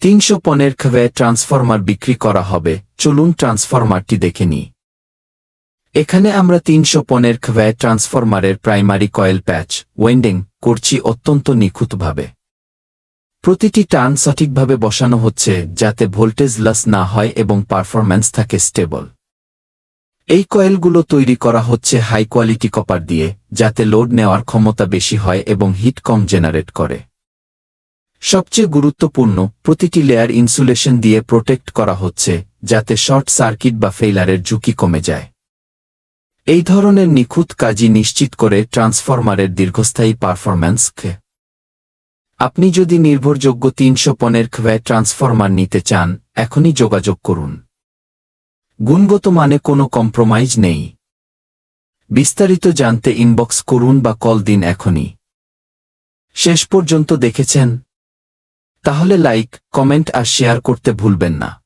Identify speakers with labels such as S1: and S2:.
S1: 315 kV transformer বিক্রি করা হবে। চলুন ট্রান্সফরমারটি দেখে নিই। এখানে আমরা 315 kV ট্রান্সফরমারের প্রাইমারি কয়েল প্যাচ ওয়েন্ডিং করছি অত্যন্ত নিখুঁতভাবে। প্রতিটি টার্ন সঠিকভাবে বসানো হচ্ছে যাতে ভোল্টেজ লস না হয় এবং পারফরম্যান্স থাকে স্টেবল। এই কয়েলগুলো তৈরি করা হচ্ছে হাই কোয়ালিটি কপার দিয়ে, যাতে লোড নেওয়ার ক্ষমতা বেশি হয় এবং হিট কম জেনারেট করে। সবচেয়ে গুরুত্বপূর্ণ, প্রতিটি লেয়ার ইনসুলেশন দিয়ে প্রোটেক্ট করা হচ্ছে যাতে শর্ট সার্কিট বা ফেইলারের ঝুঁকি কমে যায়। এই ধরনের নিখুঁত কাজই নিশ্চিত করে ট্রান্সফরমারের দীর্ঘস্থায়ী পারফরম্যান্সকে। আপনি যদি নির্ভরযোগ্য 315 kV ট্রান্সফরমার নিতে চান, এখনই যোগাযোগ করুন। গুণগত মানে কোনো কম্প্রোমাইজ নেই। বিস্তারিত জানতে ইনবক্স করুন বা কল দিন এখনই। শেষ পর্যন্ত দেখেছেন? তাহলে লাইক, কমেন্ট আর শেয়ার করতে ভুলবেন না।